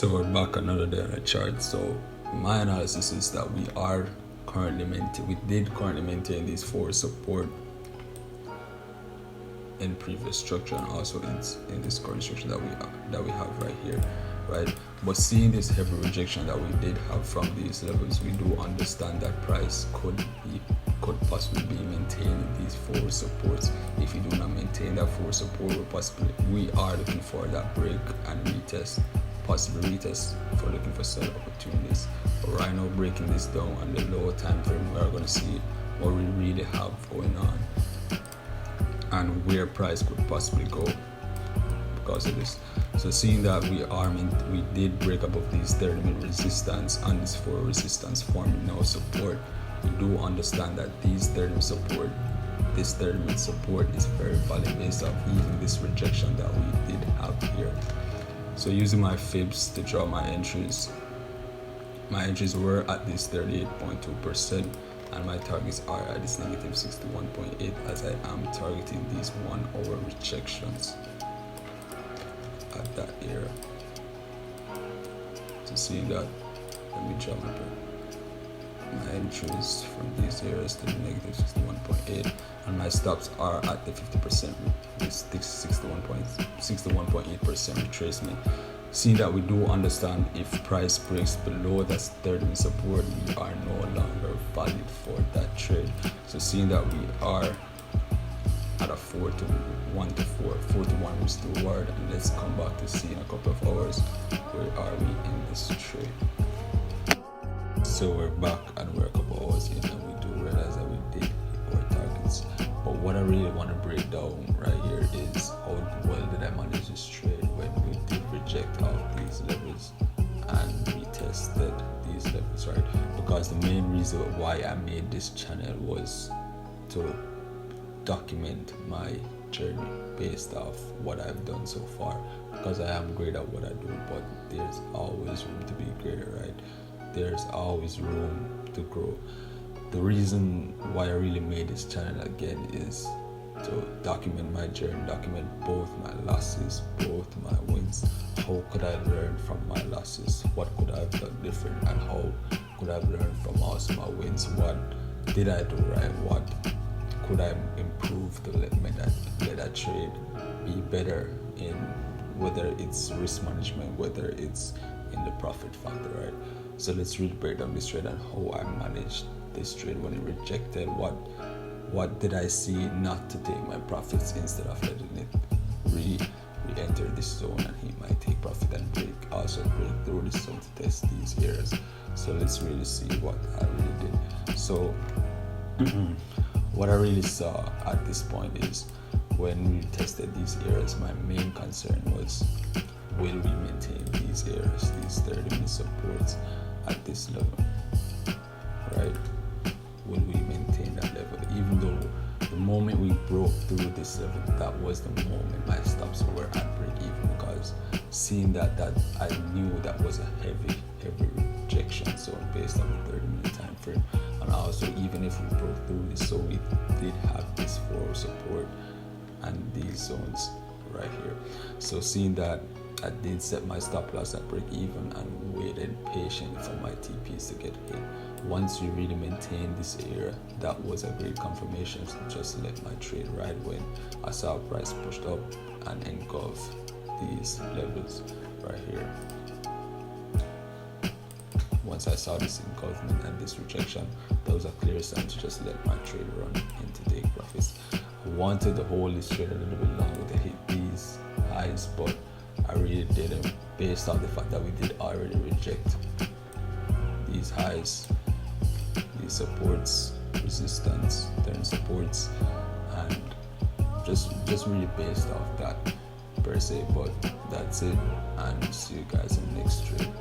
So we're back another day on the chart. So my analysis is that we did currently maintain these four support in previous structure and also in this current structure that we have right here, right? But seeing this heavy rejection that we did have from these levels, we do understand that price could possibly be maintaining these four supports. If you do not maintain that four support, we are looking for that break and retest, possible retest for looking for sell opportunities. But right now, breaking this down on the lower time frame, we are going to see what we really have going on and where price could possibly go because of this. So seeing that we did break above these 30-minute resistance and this 4 resistance forming now support, we do understand that this 30-minute support is very valid based off even this rejection that we did have here. So using my fibs to draw my entries were at this 38.2%. and my targets are at this negative 61.8 as I am targeting these 1 hour rejections at that area. So seeing that, let me draw my entries from these areas to the negative 61.8 and my stops are at the 50%, this 61.8% retracement. Seeing that we do understand if price breaks below that 30-minute support, we are no longer valid for that trade. So seeing that we are at a 4 to 1 risk to reward, and let's come back to see in a couple of hours where are we in this trade. So we're back and we're a couple of hours in and we do realize that we did hit our targets. But what I really want to break down right here is how well did I manage this trade when we did reject out these levels and retested these levels, right? Because the main reason why I made this channel was to document my journey based off what I've done so far, because I am great at what I do, but there's always room to be greater, right? There's always room to grow. The reason why I really made this channel again is to document my journey, document both my losses, both my wins. How could I learn from my losses? What could I have done different? And how could I have learned from also my wins? What did I do right? What could I improve to let that trade be better in, whether it's risk management, whether it's in the profit factor, right? So let's really break down this trade and how I managed this trade when it rejected. What did I see not to take my profits instead of letting it re-enter this zone and he might take profit and break through this zone to test these areas. So let's really see what I really did. So what I really saw at this point is when we tested these areas, my main concern was, will we maintain these areas, these 30-minute supports at this level, right? Will we maintain that level? Even though the moment we broke through this level, that was the moment my stops were at break even, because seeing that I knew that was a heavy rejection zone based on the 30-minute time frame. And also, even if we broke through this, so we did have this 4 support and these zones right here. So seeing that, I did set my stop loss at break even and waited patiently for my TPs to get hit. Once we really maintained this area, that was a great confirmation to just let my trade ride when I saw price pushed up and engulf these levels right here. Once I saw this engulfment and this rejection, that was a clear sign to just let my trade run in to take profits. I wanted to hold this trade a little bit longer to hit these highs, but I really didn't, based on the fact that we did already reject these highs, these supports, resistance, turn supports, and just really based off that per se. But that's it, and see you guys in the next trade.